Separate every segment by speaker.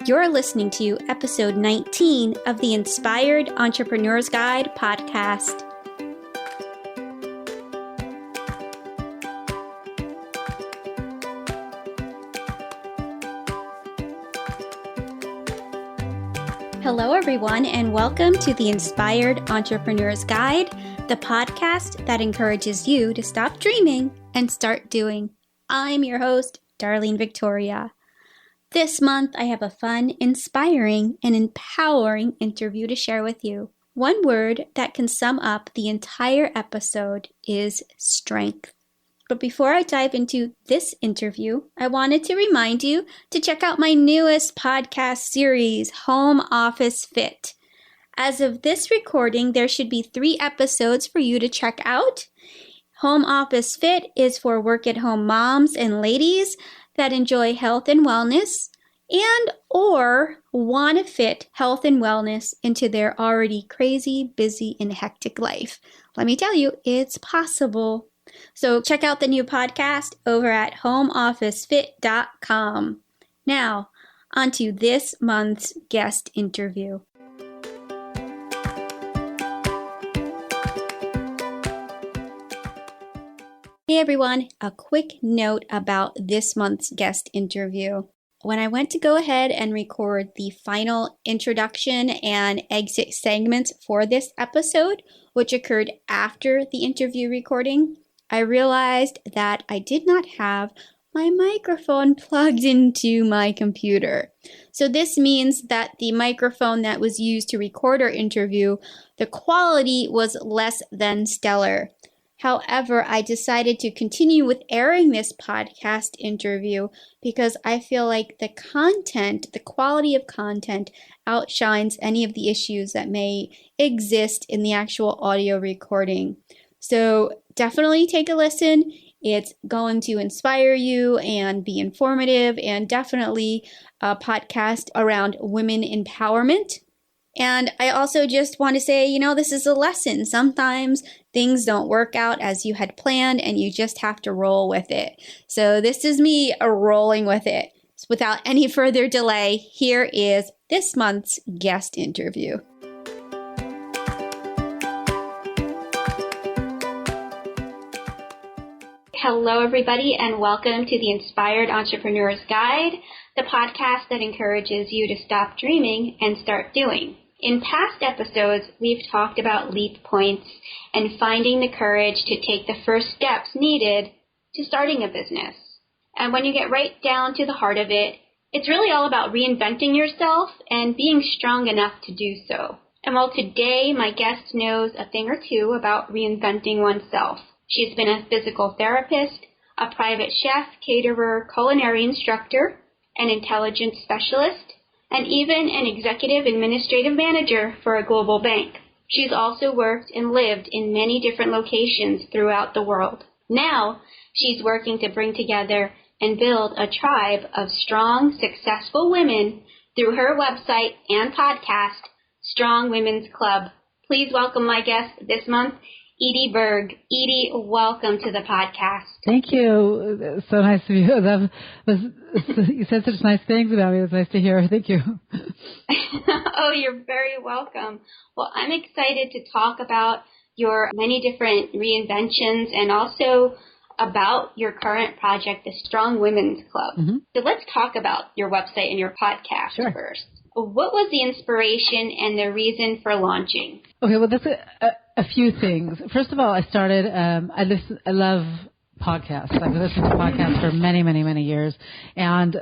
Speaker 1: You're listening to episode 19 of the Inspired Entrepreneur's Guide podcast. Hello, everyone, and welcome to the Inspired Entrepreneur's Guide, the podcast that encourages you to stop dreaming and start doing. I'm your host, Darlene Victoria. This month, I have a fun, inspiring, and empowering interview to share with you. One word that can sum up the entire episode is strength. But before I dive into this interview, I wanted to remind you to check out my newest podcast series, Home Office Fit. As of this recording, there should be 3 episodes for you to check out. Home Office Fit is for work-at-home moms and ladies that enjoy health and wellness and or want to fit health and wellness into their already crazy, busy, and hectic life. Let me tell you, it's possible. So check out the new podcast over at homeofficefit.com. Now, on to this month's guest interview. Hey everyone, a quick note about this month's guest interview. When I went to go ahead and record the final introduction and exit segments for this episode, which occurred after the interview recording, I realized that I did not have my microphone plugged into my computer. So this means that the microphone that was used to record our interview, the quality was less than stellar. However, I decided to continue with airing this podcast interview because I feel like the quality of content outshines any of the issues that may exist in the actual audio recording. So definitely take a listen. It's going to inspire you and be informative, and definitely a podcast around women empowerment. And I also just want to say, this is a lesson. Sometimes things don't work out as you had planned and you just have to roll with it. So this is me rolling with it. So without any further delay, here is this month's guest interview. Hello, everybody, and welcome to the Inspired Entrepreneur's Guide, the podcast that encourages you to stop dreaming and start doing. In past episodes, we've talked about leap points and finding the courage to take the first steps needed to starting a business. And when you get right down to the heart of it, it's really all about reinventing yourself and being strong enough to do so. And while today my guest knows a thing or two about reinventing oneself, she's been a physical therapist, a private chef, caterer, culinary instructor, an intelligence specialist, and even an executive administrative manager for a global bank. She's also worked and lived in many different locations throughout the world. Now, she's working to bring together and build a tribe of strong, successful women through her website and podcast, Strong Women's Club. Please welcome my guest this month, Edie Berg. Edie, welcome to the podcast.
Speaker 2: Thank you. So nice of you. You said such nice things about me. It was nice to hear. Thank you.
Speaker 1: Oh, you're very welcome. Well, I'm excited to talk about your many different reinventions and also about your current project, the Strong Women's Club. Mm-hmm. So let's talk about your website and your podcast first. What was the inspiration and the reason for launching?
Speaker 2: Okay, well, that's a few things. First of all, I started, I love podcasts. I've listened to podcasts for many, many, many years, and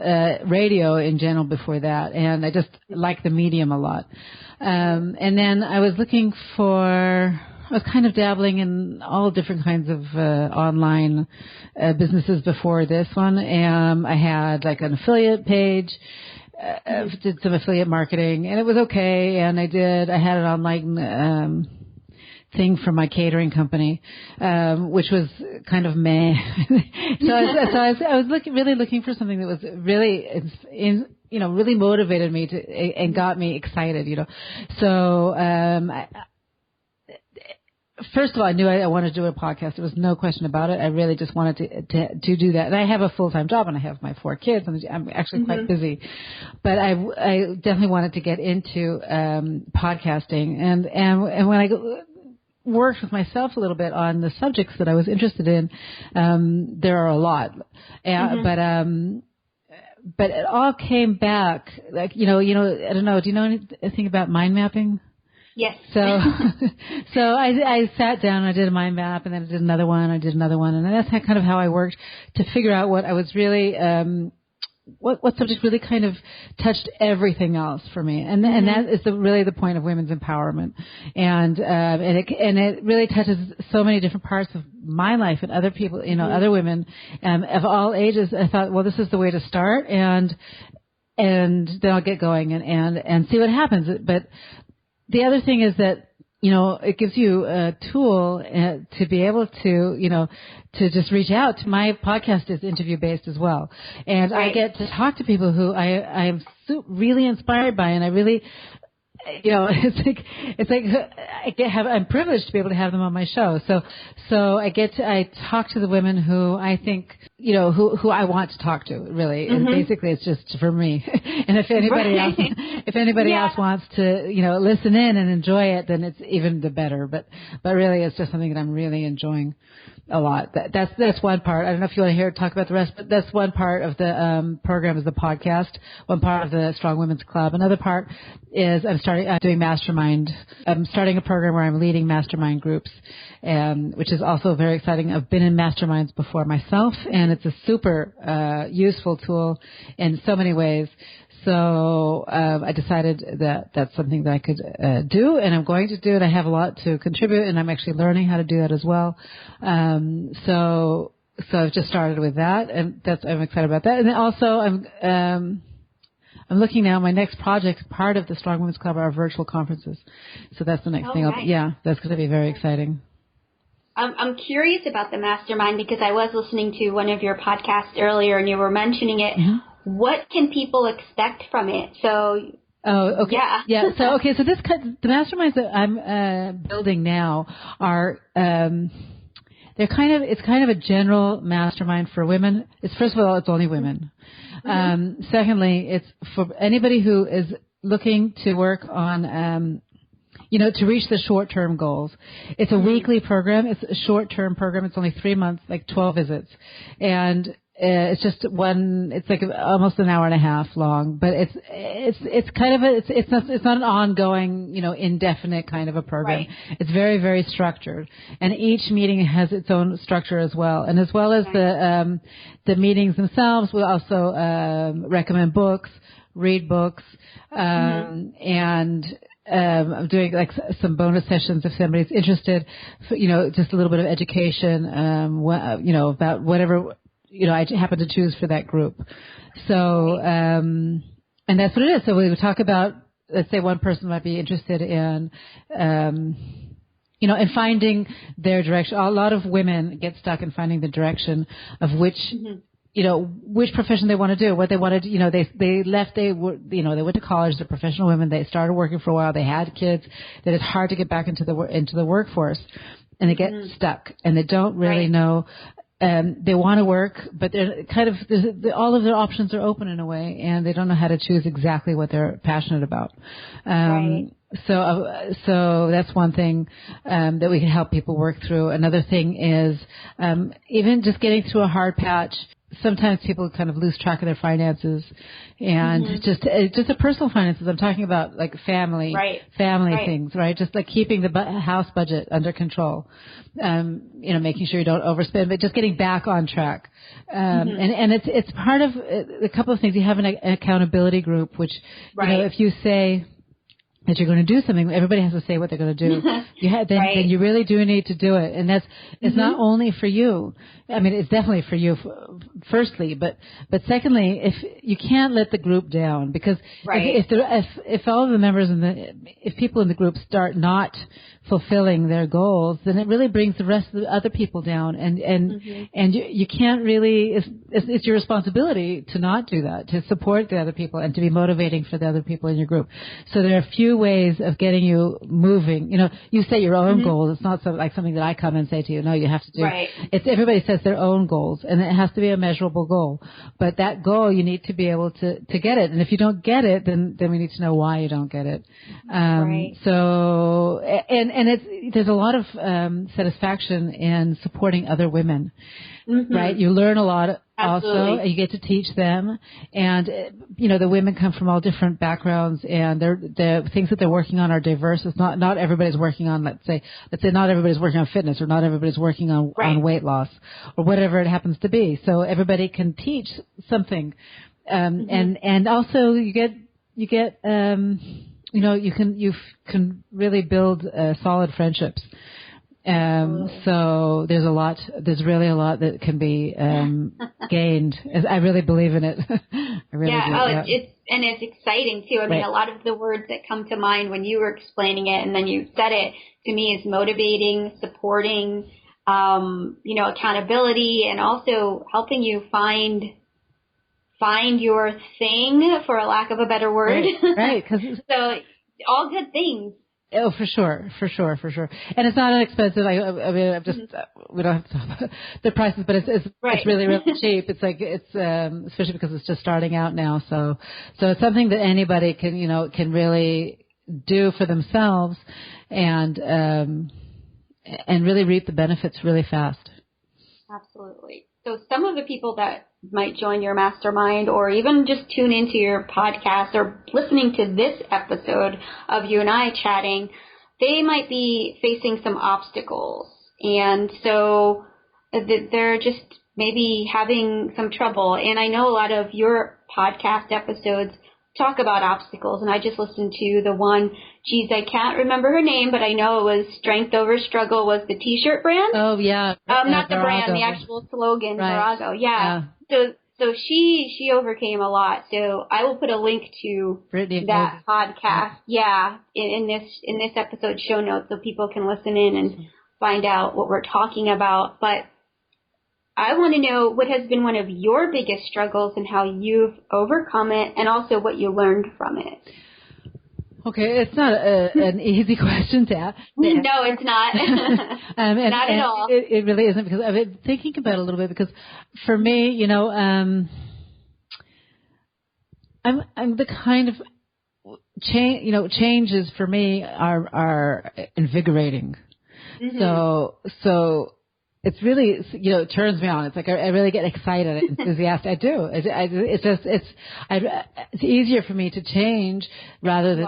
Speaker 2: radio in general before that, and I just like the medium a lot. And then I was kind of dabbling in all different kinds of online businesses before this one. I had like an affiliate page, did some affiliate marketing, and it was okay. And I had an online thing from my catering company, which was kind of meh. so I was really looking for something that was really really motivated me and got me excited. So first of all, I knew I wanted to do a podcast. There was no question about it. I really just wanted to do that. And I have a full-time job and I have my 4 kids and I'm actually quite busy, but I definitely wanted to get into, podcasting and when I worked with myself a little bit on the subjects that I was interested in, there are a lot, but it all came back like, I don't know, do you know anything about mind mapping?
Speaker 1: Yes.
Speaker 2: So I sat down and I did a mind map and then I did another one, and that's kind of how I worked to figure out what I was really, what subject really kind of touched everything else for me. And that is really the point of women's empowerment. And it really touches so many different parts of my life and other people, other women, of all ages. I thought, well, this is the way to start and then I'll get going and see what happens. But the other thing is that, it gives you a tool to be able to, to just reach out. My podcast is interview based as well. And I get to talk to people who I am really inspired by, and I really, I'm privileged to be able to have them on my show. So I talk to the women who I think, who I want to talk to, really. And basically it's just for me. And if anybody else wants to, listen in and enjoy it, then it's even the better. But really it's just something that I'm really enjoying a lot. That's one part. I don't know if you want to talk about the rest, but that's one part of the program is the podcast. One part of the Strong Women's Club. Another part is I'm doing mastermind. I'm starting a program where I'm leading mastermind groups, which is also very exciting. I've been in masterminds before myself, and it's a super useful tool in so many ways. So I decided that that's something that I could do, and I'm going to do it. I have a lot to contribute, and I'm actually learning how to do that as well. So I've just started with that, and I'm excited about that. And then also I'm looking now. My next project, part of the Strong Women's Club, are virtual conferences. So that's the next thing.
Speaker 1: Nice.
Speaker 2: That's going to be very exciting.
Speaker 1: I'm curious about the mastermind because I was listening to one of your podcasts earlier, and you were mentioning it. Mm-hmm. What can people expect from it? So.
Speaker 2: Oh, okay. Yeah. So the masterminds that I'm building now are it's kind of a general mastermind for women. First of all, it's only women. Secondly, it's for anybody who is looking to work on to reach the short-term goals. It's a weekly program. It's a short-term program. It's only 3 months, like 12 visits, and it's just it's like almost an hour and a half long, but it's kind of it's not an ongoing, indefinite kind of a program. Right. It's very, very structured, and each meeting has its own structure as well. And as well as the meetings themselves, we also recommend books, read books, and I'm doing like some bonus sessions if somebody's interested, just a little bit of education, about whatever, I happen to choose for that group. So, and that's what it is. So we would talk about, let's say one person might be interested in, in finding their direction. A lot of women get stuck in finding the direction of which, which profession they want to do, what they wanted, they went to college, they're professional women, they started working for a while, they had kids, that it's hard to get back into the workforce, and they get stuck, and they don't really know. They want to work, but they're kind of, all of their options are open in a way, and they don't know how to choose exactly what they're passionate about. So that's one thing, that we can help people work through. Another thing is, even just getting through a hard patch. Sometimes people kind of lose track of their finances, and just the personal finances. I'm talking about like family things, right? Just like keeping the house budget under control, making sure you don't overspend, but just getting back on track. And it's part of a couple of things. You have an accountability group, which, if you say that you're going to do something, everybody has to say what they're going to do. Then you really do need to do it. And it's not only for you. I mean, it's definitely for you, firstly, but secondly, if you can't let the group down, because if all of the members if people in the group start not fulfilling their goals, then it really brings the rest of the other people down, and you can't really, it's your responsibility to not do that, to support the other people and to be motivating for the other people in your group. So there are a few two ways of getting you moving. You set your own goals. It's not like something that I come and say to you, no, you have to do.
Speaker 1: Right.
Speaker 2: It's everybody sets their own goals, and it has to be a measurable goal. But that goal, you need to be able to get it. And if you don't get it, then we need to know why you don't get it.
Speaker 1: Right.
Speaker 2: So, and there's a lot of satisfaction in supporting other women. Right? You learn a lot.
Speaker 1: Absolutely.
Speaker 2: Also, you get to teach them, and the women come from all different backgrounds, and the things that they're working on are diverse. It's not everybody's working on, let's say not everybody's working on fitness, or not everybody's working on weight loss, or whatever it happens to be. So everybody can teach something, and also you can really build solid friendships. So there's really a lot that can be gained. I really believe in it. I really do.
Speaker 1: It's exciting too. I mean, a lot of the words that come to mind when you were explaining it and then you said it to me is motivating, supporting, accountability, and also helping you find your thing, for a lack of a better word.
Speaker 2: Right.
Speaker 1: So all good things.
Speaker 2: Oh, for sure. And it's not inexpensive. I mean, I'm just, we don't have to talk about the prices, but it's really, really cheap. It's like, especially because it's just starting out now. So it's something that anybody can really do for themselves and really reap the benefits really fast.
Speaker 1: Absolutely. So some of the people that might join your mastermind or even just tune into your podcast or listening to this episode of you and I chatting, they might be facing some obstacles. And so they're just maybe having some trouble. And I know a lot of your podcast episodes talk about obstacles. And I just listened to the one, I can't remember her name, but I know it was Strength Over Struggle was the T-shirt brand.
Speaker 2: Oh, yeah.
Speaker 1: Not the brand, the actual slogan, Virago. Yeah. So she overcame a lot. So I will put a link to that podcast. Yeah. In this episode show notes so people can listen in and find out what we're talking about. But I want to know what has been one of your biggest struggles and how you've overcome it, and also what you learned from it.
Speaker 2: Okay, it's not an easy question to ask.
Speaker 1: No, it's not. Not at all.
Speaker 2: It really isn't, because I've been thinking about it a little bit, because for me, I'm the kind of changes for me are invigorating. So it's really, it turns me on. It's like I really get excited and enthusiastic. I do. It's easier for me to change rather than,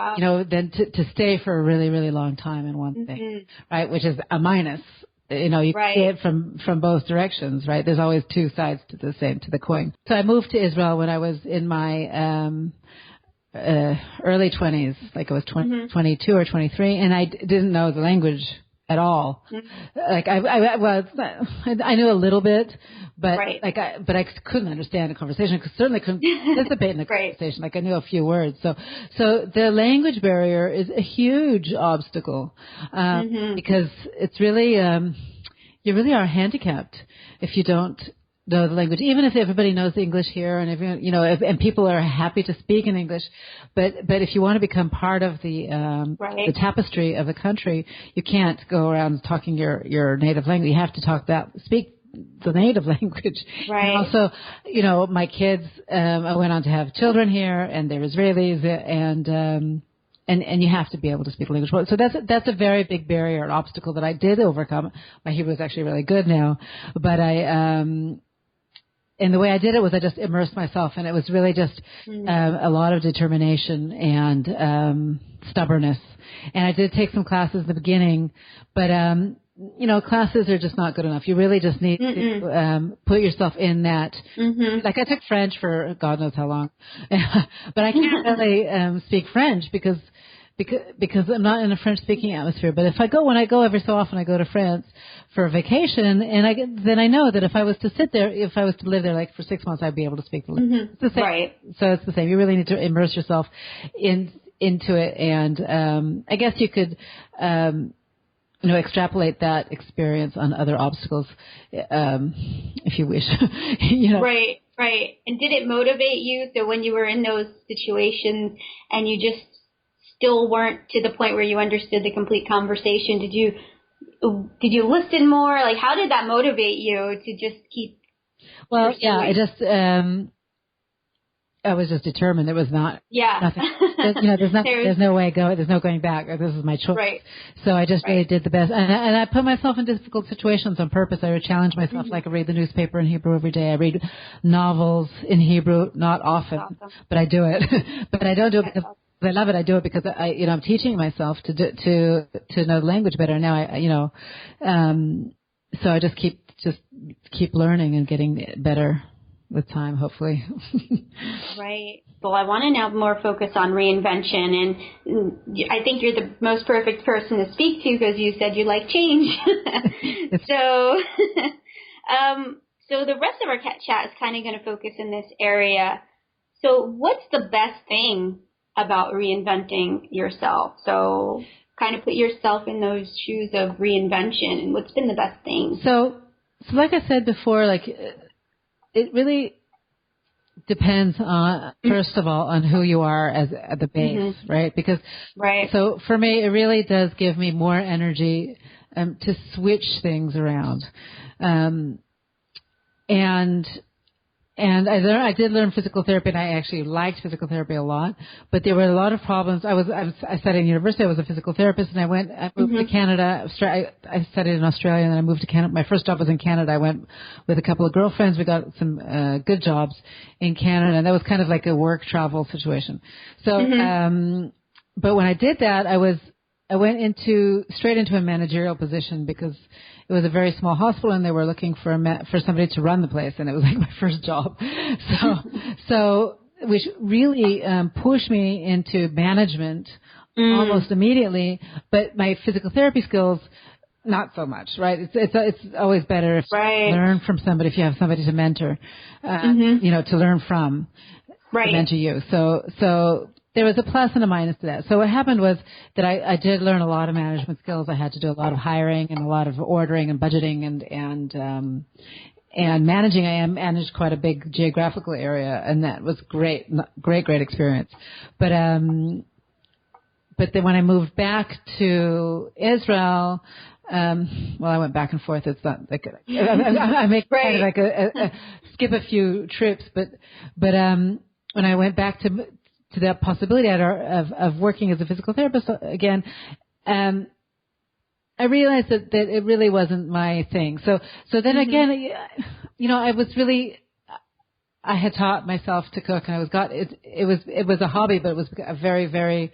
Speaker 2: than to stay for a really, really long time in one thing, right? Which is a minus. You see it from both directions, right? There's always two sides to the coin. So I moved to Israel when I was in my, early 20s, like I was 22 or 23, and I didn't know the language at all. Like I knew a little bit, but but I couldn't understand a conversation. Certainly couldn't participate in a conversation. Like I knew a few words. So the language barrier is a huge obstacle because it's really you really are handicapped if you don't know the language. Even if everybody knows the English here, and and people are happy to speak in English, but if you want to become part of the tapestry of the country, you can't go around talking your native language. You have to speak the native language.
Speaker 1: Right.
Speaker 2: And also, my kids, I went on to have children here, and they're Israelis, and you have to be able to speak language. So that's a very big barrier, an obstacle that I did overcome. My Hebrew is actually really good now, but and the way I did it was I just immersed myself, and it was really just a lot of determination and stubbornness. And I did take some classes in the beginning, but classes are just not good enough. You really just need to put yourself in that. Like I took French for God knows how long, but I can't really speak French because I'm not in a French-speaking atmosphere. But when I go every so often, I go to France for a vacation, and then I know that if I was to live there like for 6 months, I'd be able to speak the language. It's the same. Right. So it's the same. You really need to immerse yourself into it, and I guess you could, extrapolate that experience on other obstacles, if you wish. Right.
Speaker 1: And did it motivate you? So when you were in those situations and you just still weren't to the point where you understood the complete conversation, did you listen more? Like, how did that motivate you to just keep
Speaker 2: Well,
Speaker 1: pursuing?
Speaker 2: I was just determined. There was nothing. There's no way go. There's no going back. This is my choice.
Speaker 1: Right.
Speaker 2: So I just really did the best, and I put myself in difficult situations on purpose. I would challenge myself. Like I read the newspaper in Hebrew every day. I read novels in Hebrew, not often, but I do it. But I don't do it because I love it. I do it because I'm teaching myself to know the language better. Now so I just keep learning and getting better with time, hopefully.
Speaker 1: Right. Well, I want to now more focus on reinvention, and I think you're the most perfect person to speak to because you said you like change. So the rest of our chat is kind of going to focus in this area. So what's the best thing about reinventing yourself? So kind of put yourself in those shoes of reinvention, and what's been the best thing?
Speaker 2: So like I said before, like it really depends on, first of all, on who you are at the base, right? Because, so for me, it really does give me more energy to switch things around. And I did learn physical therapy, and I actually liked physical therapy a lot. But there were a lot of problems. I studied in university. I was a physical therapist, and I moved to Canada. I studied in Australia, and then I moved to Canada. My first job was in Canada. I went with a couple of girlfriends. We got some good jobs in Canada, and that was kind of like a work travel situation. So, but when I did that, I went straight into a managerial position because it was a very small hospital and they were looking for somebody to run the place, and it was like my first job. So which really pushed me into management almost immediately, but my physical therapy skills not so much, right? It's always better if you learn from somebody, if you have somebody to mentor, to learn from, to mentor you. So there was a plus and a minus to that. So what happened was that I did learn a lot of management skills. I had to do a lot of hiring and a lot of ordering and budgeting and managing. I managed quite a big geographical area, and that was great experience. But then when I moved back to Israel, I went back and forth. It's not like I make kind of like a skip a few trips, but when I went back to that possibility of working as a physical therapist again, I realized that it really wasn't my thing. So then again, I had taught myself to cook, and it was a hobby, but it was a very, very,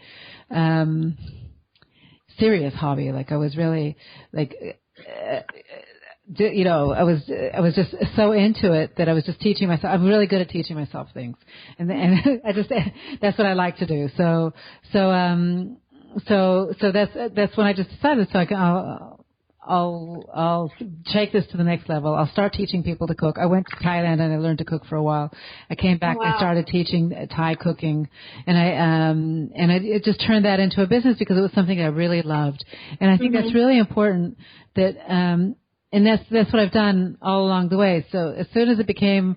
Speaker 2: serious hobby. Like I was really I was just so into it that I was just teaching myself. I'm really good at teaching myself things, and that's what I like to do. So that's when I just decided. So I'll take this to the next level. I'll start teaching people to cook. I went to Thailand and I learned to cook for a while. I came back and I started teaching Thai cooking, and I just turned that into a business because it was something I really loved. And I think that's really important that. And that's what I've done all along the way. So as soon as it became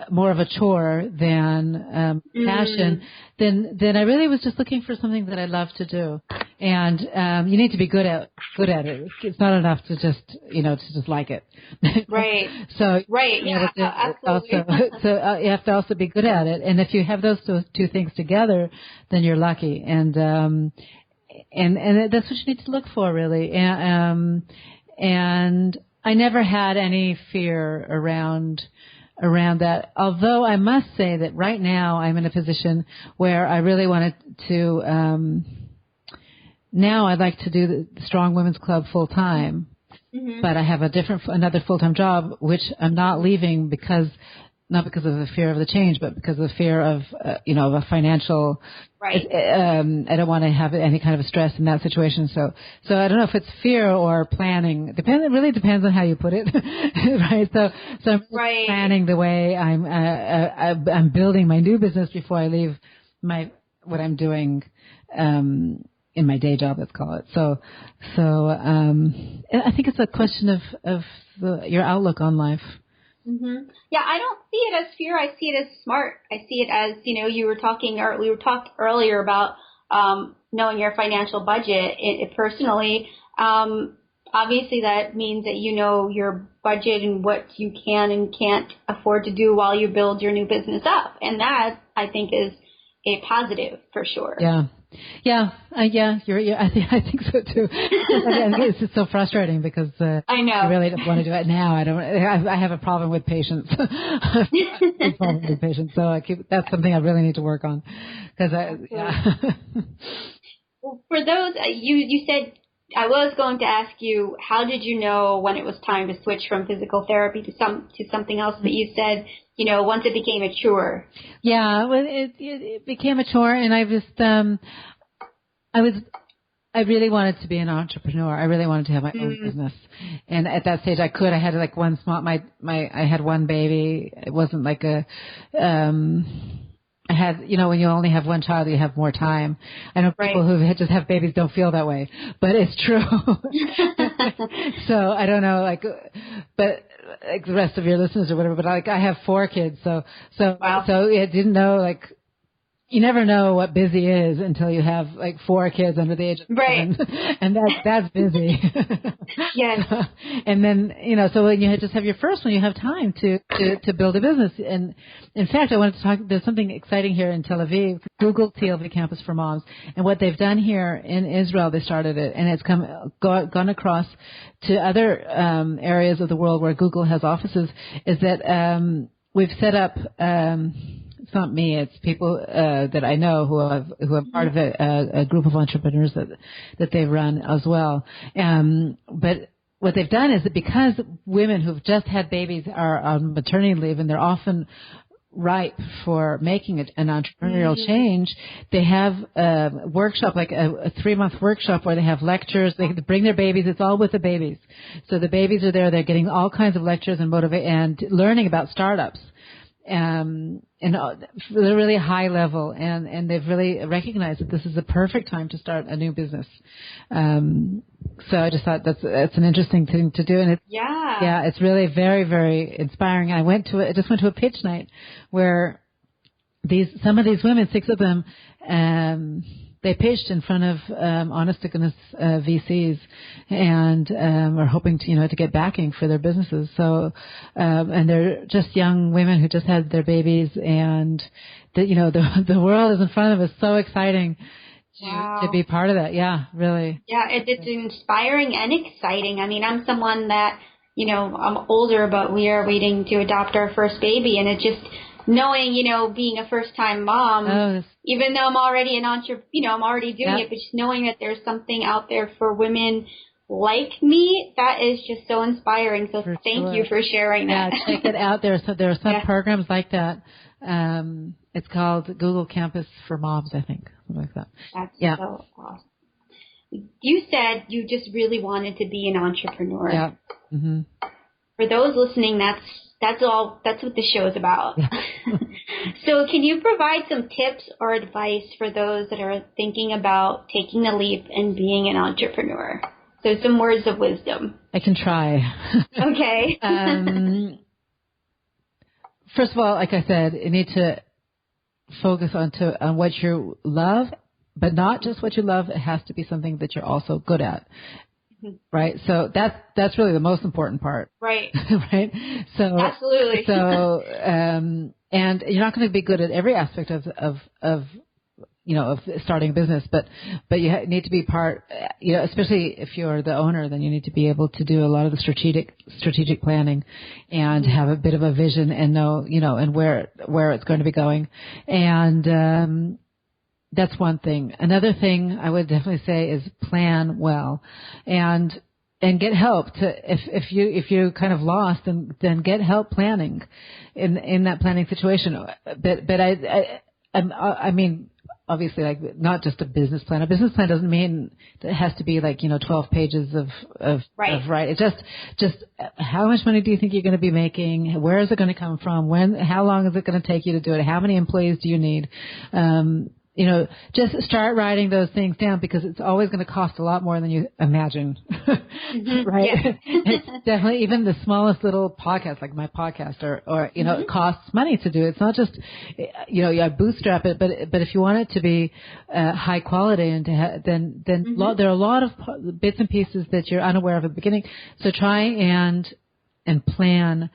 Speaker 2: more of a chore than passion, then I really was just looking for something that I love to do. And you need to be good at it. It's not enough to just like it.
Speaker 1: Right.
Speaker 2: So
Speaker 1: absolutely.
Speaker 2: So you have to also be good at it. And if you have those two things together, then you're lucky. And that's what you need to look for, really. And I never had any fear around that. Although I must say that right now I'm in a position where I really wanted to. Now I'd like to do the Strong Women's Club full time, but I have another full time job which I'm not leaving not because of the fear of the change, but because of the fear of of a financial. Right. I don't want to have any kind of a stress in that situation. So I don't know if it's fear or planning. It really depends on how you put it, right? So I'm planning the way I'm building my new business before I leave what I'm doing in my day job, let's call it. So I think it's a question of your outlook on life.
Speaker 1: Yeah, I don't see it as fear. I see it as smart. I see it as, we talked earlier about knowing your financial budget personally. Obviously, that means that you know your budget and what you can and can't afford to do while you build your new business up. And that, I think, is a positive for sure.
Speaker 2: Yeah. Yeah. I think so too. It's just so frustrating because
Speaker 1: I know.
Speaker 2: I really don't want to do it now. I have a problem with patience. So that's something I really need to work on because
Speaker 1: Well, for those, you said, I was going to ask you, how did you know when it was time to switch from physical therapy to something else? But you said, once it became a chore.
Speaker 2: Yeah, well, it became a chore, and I really wanted to be an entrepreneur. I really wanted to have my own business. And at that stage I had like one I had one baby. It wasn't like I had, when you only have one child, you have more time. I know people who just have babies don't feel that way, but it's true. So I don't know, but like the rest of your listeners or whatever, but I have 4 kids. So I didn't know, you never know what busy is until you have 4 kids under the age of 7. And that's busy.
Speaker 1: Yes.
Speaker 2: And then, so when you just have your first one, you have time to build a business. And in fact, I wanted to talk, there's something exciting here in Tel Aviv, Google TLV Campus for Moms. And what they've done here in Israel, they started it, and it's gone across to other areas of the world where Google has offices, is that we've set up it's not me, it's people that I know who are part of a group of entrepreneurs that they've run as well. But what they've done is that because women who've just had babies are on maternity leave and they're often ripe for making an entrepreneurial change, they have a workshop, like a 3-month workshop where they have lectures. They bring their babies. It's all with the babies. So the babies are there. They're getting all kinds of lectures and learning about startups. And they're really high level, and they've really recognized that this is the perfect time to start a new business. So I just thought that's an interesting thing to do, and it's really very, very inspiring. I just went to a pitch night where some of these women, 6 of them, they pitched in front of honest to goodness VCs and are hoping to get backing for their businesses. So and they're just young women who just had their babies, and the world is in front of us. So exciting to be part of that. Yeah, really. Yeah,
Speaker 1: it's inspiring and exciting. I mean, I'm someone that I'm older, but we are waiting to adopt our first baby, and it just knowing, being a first-time mom, even though I'm already an entrepreneur, I'm already doing it, but just knowing that there's something out there for women like me, that is just so inspiring. So thank you for sharing that.
Speaker 2: Yeah, check it out. There are some programs like that. It's called Google Campus for Moms, I think, something like that.
Speaker 1: That's so awesome. You said you just really wanted to be an entrepreneur.
Speaker 2: Yeah. Mm-hmm.
Speaker 1: For those listening, that's what the show is about. Yeah. So can you provide some tips or advice for those that are thinking about taking the leap and being an entrepreneur? So some words of wisdom.
Speaker 2: I can try.
Speaker 1: Okay.
Speaker 2: First of all, like I said, you need to focus on what you love, but not just what you love. It has to be something that you're also good at. Right. So that's really the most important part.
Speaker 1: Right.
Speaker 2: Right. So
Speaker 1: absolutely.
Speaker 2: So and you're not going to be good at every aspect of starting a business, but you need to be part, especially if you're the owner, then you need to be able to do a lot of the strategic planning and have a bit of a vision and know, and where it's going to be going. And that's one thing. Another thing I would definitely say is plan well, and get help if you're kind of lost, then get help planning in that planning situation. But I mean, obviously, not just a business plan. A business plan doesn't mean it has to be 12 pages of right. It's just how much money do you think you're going to be making? Where is it going to come from? How long is it going to take you to do it? How many employees do you need? just start writing those things down, because it's always going to cost a lot more than you imagine. Right?
Speaker 1: Yes.
Speaker 2: It's definitely, even the smallest little podcast, like my podcast, or it costs money to do. It's not just, you bootstrap it, but if you want it to be high quality and to then there are a lot of bits and pieces that you're unaware of at the beginning. So try and plan,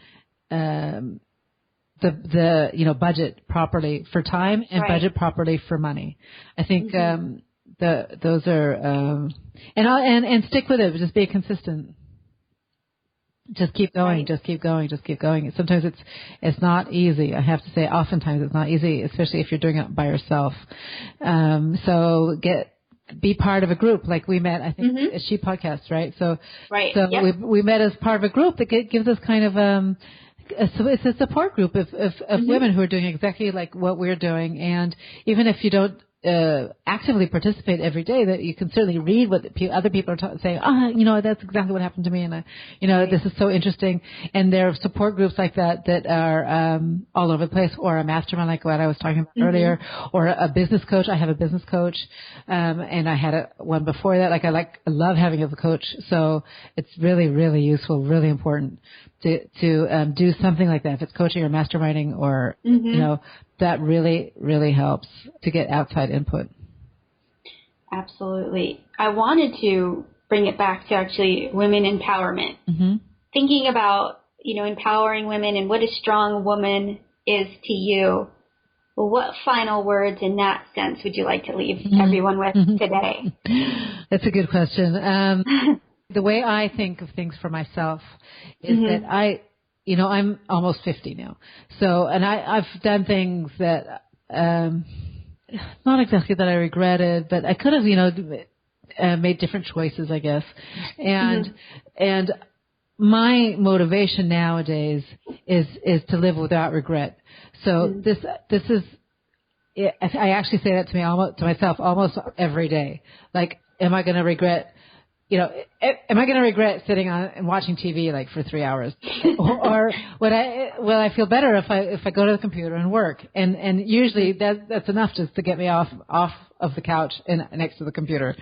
Speaker 2: the budget properly for time, and budget properly for money. I think those are and stick with it. Just be consistent. Just keep going. Just keep going. Just keep going. Sometimes it's not easy. I have to say, oftentimes it's not easy, especially if you're doing it by yourself. So be part of a group, like we met. I think a She podcast, right? So we met as part of a group that gives us kind of so it's a support group of women who are doing exactly like what we're doing. And even if you don't actively participate every day, that you can certainly read what other people are saying. That's exactly what happened to me, and this is so interesting. And there are support groups like that are all over the place, or a mastermind like what I was talking about earlier, or a business coach. I have a business coach, and I had one before that. I love having a coach, so it's really, really useful, really important to do something like that. If it's coaching or masterminding, or that really, really helps to get outside input.
Speaker 1: Absolutely. I wanted to bring it back to actually women empowerment. Thinking about, empowering women and what a strong woman is to you. Well, what final words in that sense would you like to leave everyone with today?
Speaker 2: That's a good question. The way I think of things for myself is that I'm almost 50 now. So, and I've done things that, not exactly that I regretted, but I could have, made different choices, I guess. And my motivation nowadays is to live without regret. So this is, I actually say that to myself almost every day. Like, am I going to regret, am I going to regret sitting on and watching TV for 3 hours, or will I feel better if I go to the computer and work? And usually that's enough just to get me off of the couch and next to the computer.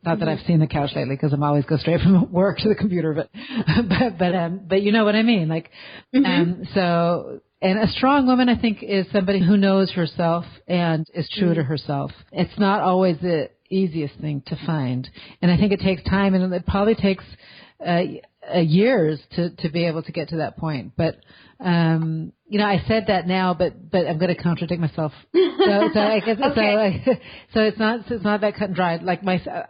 Speaker 2: Not that I've seen the couch lately, because I'm always go straight from work to the computer, but you know what I mean. So. And a strong woman, I think, is somebody who knows herself and is true to herself. It's not always the easiest thing to find. And I think it takes time, and it probably takes years to be able to get to that point. But, I said that now, but I'm going to contradict myself. So I guess, so it's not that cut and dried.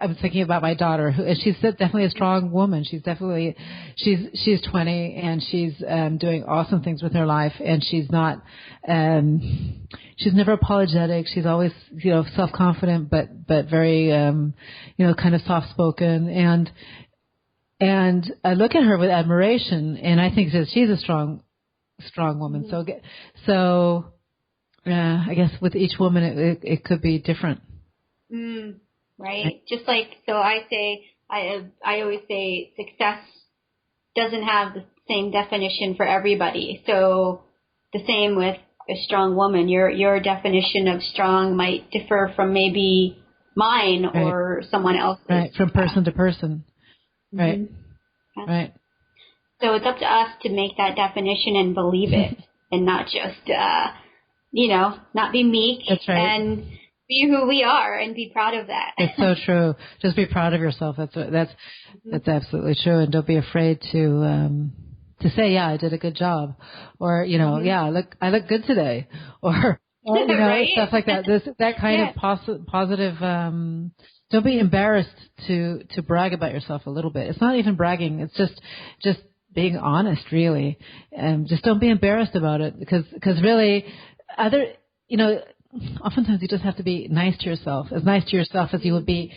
Speaker 2: I'm thinking about my daughter, she's definitely a strong woman. She's 20 and she's, doing awesome things with her life, and she's never apologetic. She's always, self-confident, but very, kind of soft-spoken. And I look at her with admiration, and I think that she's a strong woman. So I guess with each woman, it could be different.
Speaker 1: Right. Just so I always say success doesn't have the same definition for everybody. So the same with a strong woman. Your definition of strong might differ from maybe mine or someone else's.
Speaker 2: Right. From person to person. Right. Right.
Speaker 1: So it's up to us to make that definition and believe it, and not just, not be meek.
Speaker 2: That's right.
Speaker 1: And be who we are and be proud of that.
Speaker 2: It's so true. Just be proud of yourself. That's absolutely true. And don't be afraid to say, yeah, I did a good job, or yeah, I look good today, or
Speaker 1: right?
Speaker 2: Stuff like that. That kind of positive. Don't be embarrassed to brag about yourself a little bit. It's not even bragging. It's just being honest, really. Just don't be embarrassed about it, because really oftentimes you just have to be nice to yourself, as nice to yourself as you would be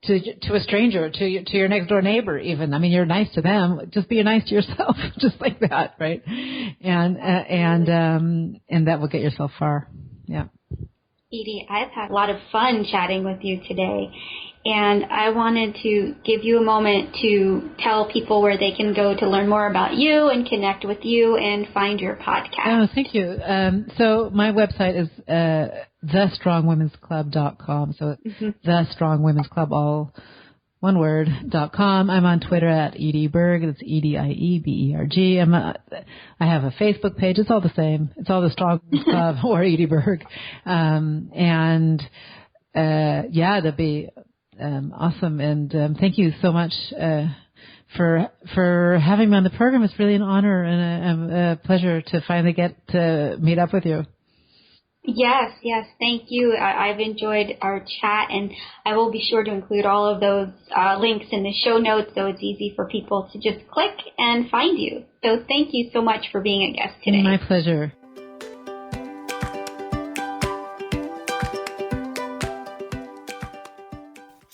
Speaker 2: to a stranger, to your next door neighbor even. I mean, you're nice to them. Just be nice to yourself, just like that, right? And that will get yourself far. Yeah.
Speaker 1: Edie, I've had a lot of fun chatting with you today. and I wanted to give you a moment to tell people where they can go to learn more about you and connect with you and find your podcast.
Speaker 2: Oh, thank you. So my website is thestrongwomensclub.com. So The Strong Women's Club, all one word, .com. I'm on Twitter at Edie Berg. It's EDIEBERG. I have a Facebook page. It's all the same. It's all the Strong Women's Club or Edie Berg. That'd be awesome. And thank you so much for having me on the program. It's really an honor and a pleasure to finally get to meet up with you.
Speaker 1: Yes, thank you. I've enjoyed our chat, and I will be sure to include all of those links in the show notes so it's easy for people to just click and find you. So thank you so much for being a guest today.
Speaker 2: My pleasure.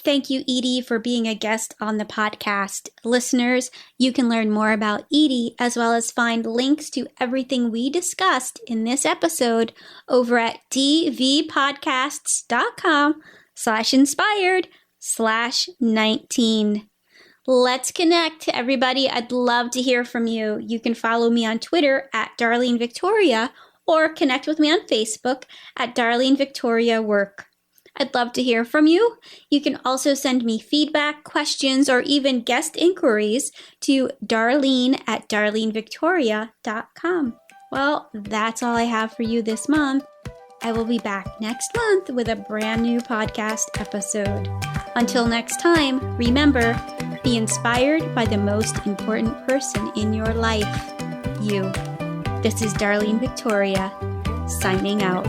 Speaker 1: Thank you, Edie, for being a guest on the podcast. Listeners, you can learn more about Edie as well as find links to everything we discussed in this episode over at dvpodcasts.com/inspired/19. Let's connect, everybody. I'd love to hear from you. You can follow me on Twitter at Darlene Victoria or connect with me on Facebook at Darlene Victoria Work. I'd love to hear from you. You can also send me feedback, questions, or even guest inquiries to darlene@darlenevictoria.com. Well, that's all I have for you this month. I will be back next month with a brand new podcast episode. Until next time, remember, be inspired by the most important person in your life, you. This is Darlene Victoria, signing out.